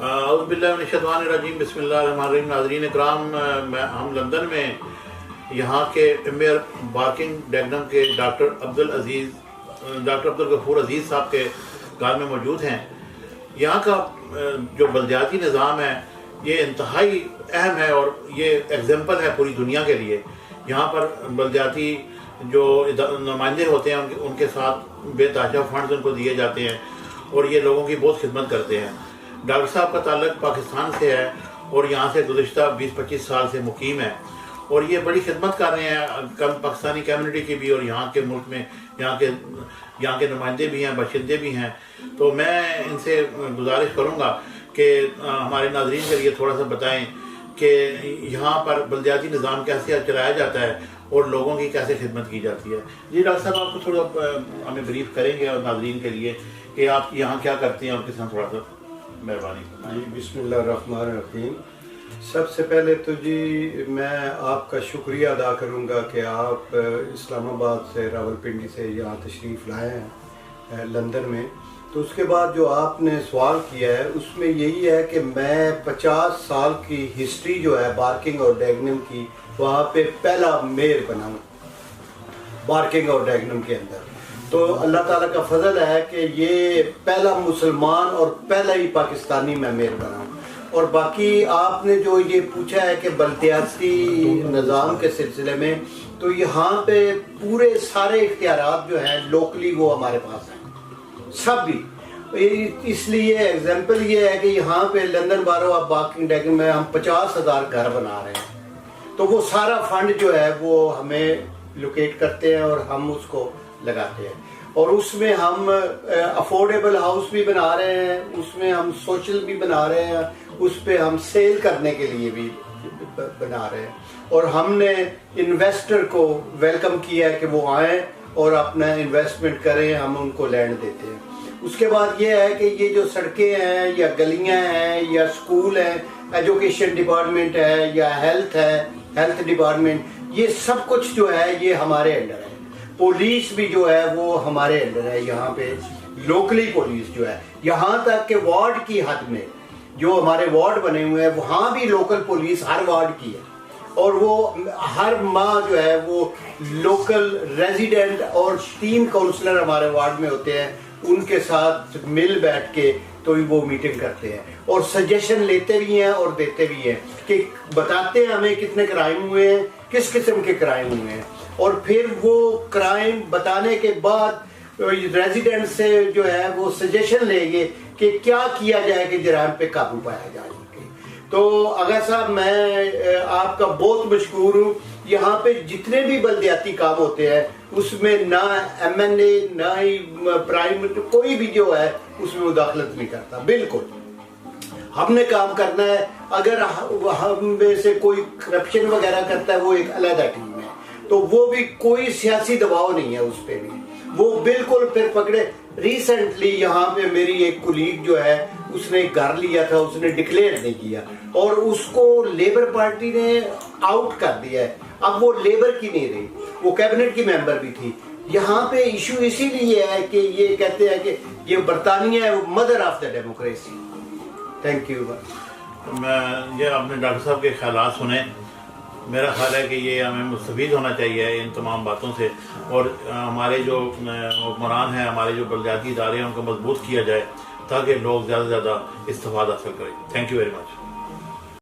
اعوذ باللہ من الشیطان الرجیم، بسم اللہ الرحمن الرحیم۔ ناظرین اکرام، ہم لندن میں یہاں کے ایمیر بارکنگ ڈیگنم کے ڈاکٹر عبدالغفور عزیز صاحب کے گھر میں موجود ہیں۔ یہاں کا جو بلدیاتی نظام ہے یہ انتہائی اہم ہے اور یہ ایگزامپل ہے پوری دنیا کے لیے۔ یہاں پر بلدیاتی جو نمائندے ہوتے ہیں ان کے ساتھ بے تحاشا فنڈز ان کو دیے جاتے ہیں اور یہ لوگوں کی بہت خدمت کرتے ہیں۔ ڈاکٹر صاحب کا تعلق پاکستان سے ہے اور یہاں سے گزشتہ 20-25 سال سے مقیم ہے اور یہ بڑی خدمت کر رہے ہیں پاکستانی کمیونٹی کی بھی، اور یہاں کے ملک میں یہاں کے نمائندے بھی ہیں، باشندے بھی ہیں۔ تو میں ان سے گزارش کروں گا کہ ہمارے ناظرین کے لیے تھوڑا سا بتائیں کہ یہاں پر بلدیاتی نظام کیسے چلایا جاتا ہے اور لوگوں کی کیسے خدمت کی جاتی ہے۔ جی ڈاکٹر صاحب، آپ کو تھوڑا ہمیں بریف کریں گے اور ناظرین کے لیے کہ آپ یہاں کیا کرتے ہیں اور کس طرح، تھوڑا سا مہربانی۔ جی بسم اللہ الرحمن الرحیم۔ سب سے پہلے تو جی میں آپ کا شکریہ ادا کروں گا کہ آپ اسلام آباد سے، راولپنڈی سے یہاں تشریف لائے ہیں لندن میں۔ تو اس کے بعد جو آپ نے سوال کیا ہے اس میں یہی ہے کہ میں 50 سال کی ہسٹری جو ہے بارکنگ اور ڈیگنم کی، وہاں پہ پہلا میئر بنا ہوں بارکنگ اور ڈیگنم کے اندر۔ تو اللہ تعالیٰ کا فضل ہے کہ یہ پہلا مسلمان اور پہلا ہی پاکستانی میں میئر بنا ہوں۔ اور باقی آپ نے جو یہ پوچھا ہے کہ بلدیاتی نظام کے سلسلے میں، تو یہاں پہ پورے سارے اختیارات جو ہیں لوکلی وہ ہمارے پاس ہیں سب بھی۔ اس لیے ایگزامپل یہ ہے کہ یہاں پہ لندن بارو آف بارکنگ ڈیگنم میں ہم 50,000 گھر بنا رہے ہیں، تو وہ سارا فنڈ جو ہے وہ ہمیں لوکیٹ کرتے ہیں اور ہم اس کو لگاتے ہیں، اور اس میں ہم افورڈیبل ہاؤس بھی بنا رہے ہیں، اس میں ہم سوشل بھی بنا رہے ہیں، اس پہ ہم سیل کرنے کے لیے بھی بنا رہے ہیں، اور ہم نے انویسٹر کو ویلکم کیا ہے کہ وہ آئیں اور اپنا انویسٹمنٹ کریں، ہم ان کو لینڈ دیتے ہیں۔ اس کے بعد یہ ہے کہ یہ جو سڑکیں ہیں یا گلیاں ہیں یا سکول ہیں، ایجوکیشن ڈپارٹمنٹ ہے یا ہیلتھ ڈپارٹمنٹ، یہ سب کچھ جو ہے یہ ہمارے انڈر ہے۔ پولیس بھی جو ہے وہ ہمارے انڈر ہے، یہاں پہ لوکلی پولیس جو ہے، یہاں تک کہ وارڈ کی حد میں جو ہمارے وارڈ بنے ہوئے ہیں وہاں بھی لوکل پولیس ہر وارڈ کی ہے، اور وہ ہر ماہ جو ہے وہ لوکل ریزیڈنٹ اور 3 کونسلر ہمارے وارڈ میں ہوتے ہیں، ان کے ساتھ مل بیٹھ کے تو وہ میٹنگ کرتے ہیں اور سجیشن لیتے بھی ہیں اور دیتے بھی ہیں کہ بتاتے ہیں ہمیں کتنے کرائم ہوئے ہیں، کس قسم کے کرائم ہوئے ہیں، اور پھر وہ کرائم بتانے کے بعد ریزیڈنٹ سے جو ہے وہ سجیشن لیں گے کہ کیا کیا جائے کہ جرائم پہ قابو پایا جائے۔ تو اگر صاحب میں آپ کا بہت مشکور ہوں۔ یہاں پہ جتنے بھی بلدیاتی کام ہوتے ہیں اس میں نہ ایم این اے نہ ہی پرائم کوئی بھی جو ہے اس میں مداخلت نہیں کرتا، بالکل ہم نے کام کرنا ہے۔ اگر ہم میں سے کوئی کرپشن وغیرہ کرتا ہے وہ ایک علیحدہ ٹیم ہے، تو وہ بھی کوئی سیاسی دباؤ نہیں ہے اس پہ بھی، وہ بالکل پھر پکڑے۔ ریسنٹلی یہاں پہ میری ایک کولیگ جو ہے اس نے گھر لیا تھا، اس نے ڈکلیئر نہیں کیا اور اس کو لیبر پارٹی نے آؤٹ کر دیا ہے، اب وہ لیبر کی نہیں رہی، وہ کیبنٹ کی ممبر بھی تھی۔ یہاں پہ ایشو اسی لیے ہے کہ یہ کہتے ہیں کہ یہ برطانیہ ہے، وہ mother of the democracy. Thank you. یہ آپ نے ڈاکٹر صاحب کے خیالات سنے، میرا خیال ہے کہ یہ ہمیں مستفید ہونا چاہیے ان تمام باتوں سے، اور ہمارے جو حکمران ہیں، ہمارے جو بلدیاتی ادارے ہیں ان کو مضبوط کیا جائے تاکہ لوگ زیادہ سے زیادہ استفادہ حاصل کریں۔ Thank you very much.